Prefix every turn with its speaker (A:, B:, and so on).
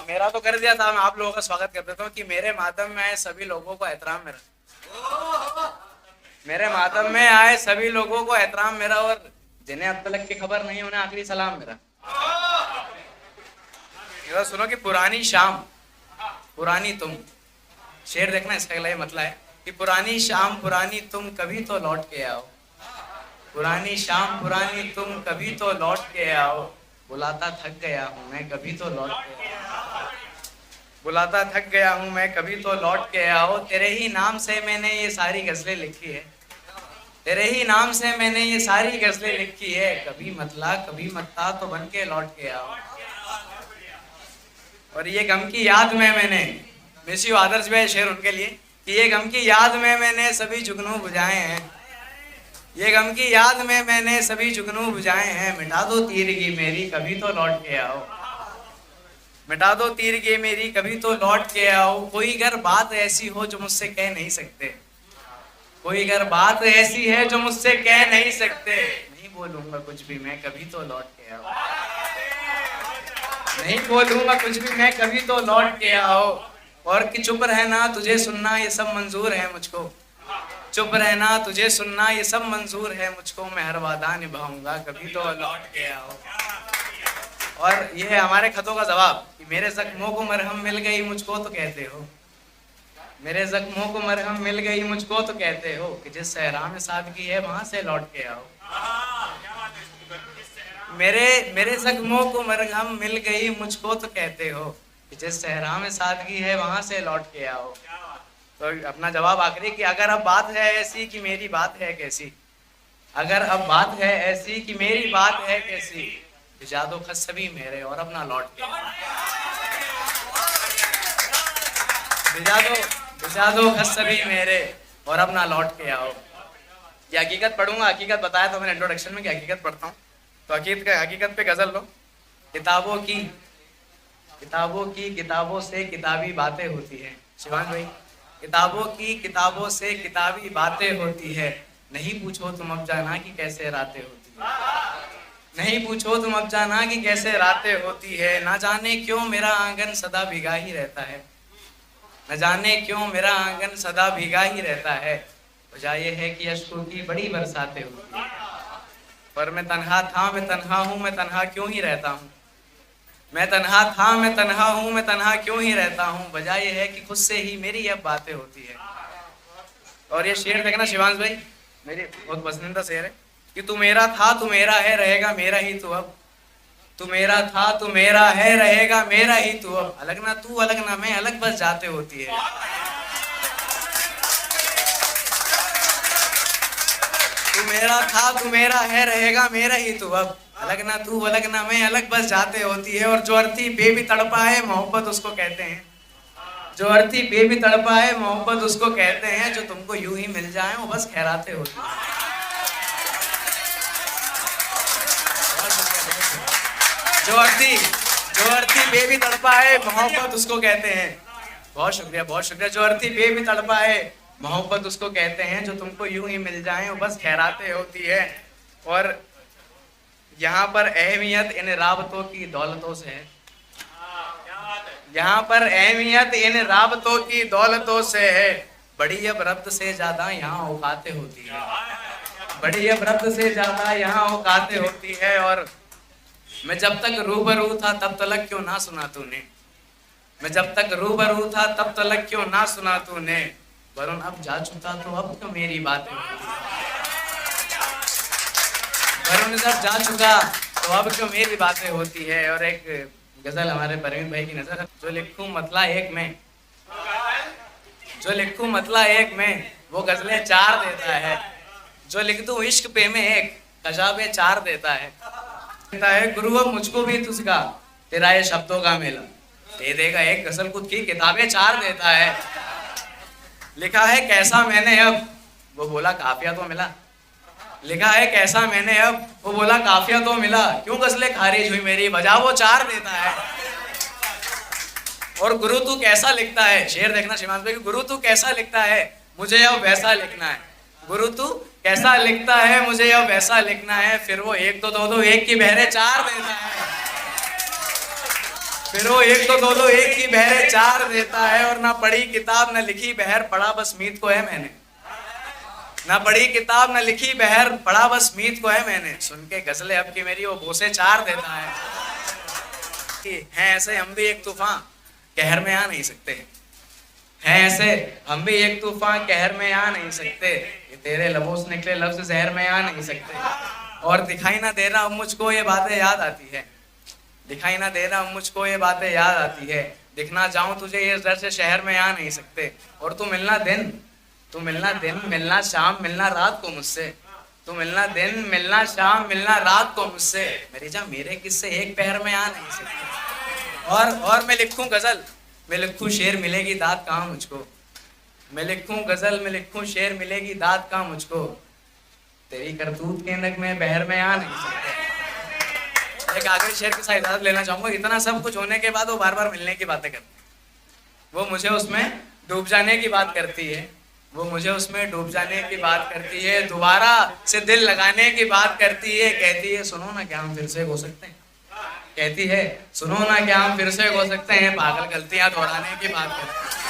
A: मेरा तो कर दिया था, मैं आप लोगों का स्वागत कर देता हूँ कि मेरे मातम में आए सभी लोगों को एहतराम मेरा। मेरे मातम में आए सभी लोगों को एहतराम मेरा, और जिन्हें अब तक की खबर नहीं उन्हें आखिरी सलाम मेरा। ये सुनो कि पुरानी शाम पुरानी तुम, शेर देखना इसका अगला ये मतलब है कि पुरानी शाम पुरानी तुम कभी तो लौट के आओ, पुरानी शाम पुरानी तुम कभी तो लौट के आओ, बुलाता थक गया हूँ मैं कभी तो लौट के आओ, बुलाता थक गया हूँ मैं कभी तो लौट के आओ, तेरे ही नाम से मैंने ये सारी गजलें लिखी है, तेरे ही नाम से मैंने ये सारी गजलें लिखी है, कभी मतला कभी मत्ता तो बन के लौट के आओ। और ये गम की याद में मैंने, मिस यू आदर्श भाई शेर उनके लिए कि ये गम की याद में मैंने सभी जुगनू बुझाए हैं, ये गम की याद में मैंने सभी जुगनू बुझाए हैं, मिटा दो तीरगी मेरी कभी तो लौट के आओ, मिटा दो तीरगी मेरी कभी तो लौट के आओ, कोई अगर बात ऐसी हो जो मुझसे कह नहीं सकते, कोई अगर बात ऐसी है जो मुझसे कह नहीं सकते, नहीं बोलूंगा कुछ भी मैं कभी तो लौट के आओ, नहीं बोलूंगा कुछ भी मैं कभी तो लौट के आओ, और कि चुप रहना तुझे सुनना ये सब मंजूर है मुझको, चुप रहना तुझे सुनना ये सब मंजूर है मुझको, मैं हर वादा निभाऊंगा कभी तो लौट के आओ। और ये है हमारे खतों का जवाब कि मेरे जख्मों को मरहम मिल गई मुझको तो कहते हो, मेरे जख्मों को मरहम मिल गई मुझको तो कहते हो, कि जिस सहरा में सादगी है वहां से लौट के आओ, मेरे जख्मों को मरहम मिल गई मुझको तो कहते हो, कि जिस सहरा में सादगी है वहां से लौट के आओ। तो अपना जवाब आखिरी कि अगर अब बात है ऐसी कि मेरी बात है कैसी, अगर अब बात है ऐसी कि मेरी बात है कैसी, भिजा दो खत सभी मेरे और अपना लौट के आओ, भिजा दो खत सभी मेरे और अपना लौट के आओ। ये हकीकत पढ़ूंगा, हकीकत बताया था मैंने इंट्रोडक्शन में कि हकीकत पढ़ता हूँ, तो हकीकत पे गजल लो। किताबों की किताबों से किताबी बातें होती है, शिवान भाई, किताबों से किताबी बातें होती है, नहीं पूछो तुम अब जाना कि कैसे रातें होती है, नहीं पूछो तुम अब जाना कि कैसे रातें होती है, ना जाने क्यों मेरा आंगन सदा भीगा ही रहता है, न जाने क्यों मेरा आंगन सदा भीगा ही रहता है, वजह यह है कि अश्कों की बड़ी बरसातें होती है, पर मैं तन्हा था मैं तन्हा हूँ मैं तन्हा क्यों ही रहता हूँ, मैं तन्हा था मैं तन्हा हूँ मैं तन्हा क्यों ही रहता हूँ, वजह यह है कि खुद से ही मेरी अब बातें होती है। और ये शेर देखना शिवांश भाई, मेरी बहुत पसंदीदा शेर है कि तू मेरा था तू मेरा है रहेगा मेरा ही तू अब, तू मेरा था तू मेरा है रहेगा मेरा ही तू अब, अलग ना तू अलग ना मैं अलग बस जाते होती है, तू मेरा था तू मेरा है रहेगा मेरा ही तू अब, अलग ना तू अलग ना मैं अलग बस जाते होती है। और जो अर्थी बेबी तड़पा है मोहब्बत उसको कहते हैं, जो अर्थी बेबी तड़पा है मोहब्बत उसको कहते हैं, जो तुमको यूं ही मिल जाए वो बस खैराते होती है। जो अर्थी बेबी तड़पा है मोहब्बत उसको कहते हैं, बहुत शुक्रिया बहुत शुक्रिया। जो अर्थी बेबी तड़पा है मोहब्बत उसको कहते हैं, जो तुमको यूं ही मिल जाए वो बस खैराते होती है। और यहाँ पर अहमियत इन राबतों की दौलतों से है, यहाँ पर अहमियत इन राबतों की दौलतों से है, बड़ी अब रब्त से ज्यादा यहाँ औकातें होती है, बड़ी अब रब्त से ज्यादा यहाँ औकातें होती है। और मैं जब तक रूबरू था तब तलक क्यों ना सुना तूने, मैं जब तक रूबरू था तब तलक क्यों ना सुना तूने, वरुण अब जा चुका तो अब क्यों मेरी बातें होती है, वरुण जब जा चुका तो अब क्यों मेरी बातें होती है। और एक गजल हमारे परवीन भाई की नजर है, जो लिखूं मतला एक में, जो लिखूं मतला एक में वो गजलें चार देता है, जो लिख दूं इश्क पे में एक कजाबे चार देता है, गुरु अब मुझको भी तुझका तेरा ये शब्दों का मेला दे देगा एक गजल खुद की किताबें चार देता है। लिखा है कैसा मैंने अब वो बोला काफिया तो मिला, लिखा है कैसा मैंने अब वो बोला काफिया तो मिला, क्यों गजलें खारिज हुई मेरी वजह वो चार देता है। और गुरु तू कैसा लिखता है, शेर देखना शिवांश भाई, गुरु तू कैसा लिखता है मुझे अब वैसा लिखना है, गुरु तू कैसा लिखता है मुझे अब वैसा लिखना है, फिर वो एक तो दो एक की बहरे चार देता है, फिर वो एक तो दो दो एक की बहरे चार देता है, और ना पढ़ी किताब न लिखी बहर पढ़ा बस मीत को है मैंने। ना पढ़ी किताब न लिखी बहर पढ़ा बस मीत को है मैंने। सुन के गजले अब की मेरी वो बोसे चार देता है। हैं ऐसे हम भी एक तूफान कहर में आ नहीं सकते, हैं ऐसे हम भी एक तूफान कहर में आ नहीं सकते। ये तेरे लबों से निकले लफ्ज जहर में आ नहीं सकते। और दिखाई ना दे रहा मुझको ये बातें याद आती है, दिखाई ना दे रहा मुझको ये बातें याद आती है। दिखना चाहूं तुझे ये डर से शहर में आ नहीं सकते। और तू मिलना दिन मिलना शाम मिलना रात को मुझसे। तू मिलना दिन मिलना शाम मिलना रात को मुझसे। मेरी जान मेरे किस्से एक पैर में आ नहीं सकते। और मैं लिखूं गजल, मैं लिखूं शेर, मिलेगी दाद कहाँ मुझको। मैं लिखूं गजल, मैं लिखूं शेर, मिलेगी दाद कहाँ मुझको। तेरी करतूत के नग में बहर में आ नहीं सकते। एक आखिरी शेर के साथ इजाजत लेना चाहूंगा। इतना सब कुछ होने के बाद वो बार बार मिलने की बातें करती है, वो मुझे उसमें डूब जाने की बात करती है, वो मुझे उसमें डूब जाने की बात करती है, दोबारा से दिल लगाने की बात करती है। कहती है सुनो ना क्या हम फिर से हो सकते हैं, कहती है सुनो ना क्या हम फिर से हो सकते हैं। पागल गलतियां दोहराने की बात करती है।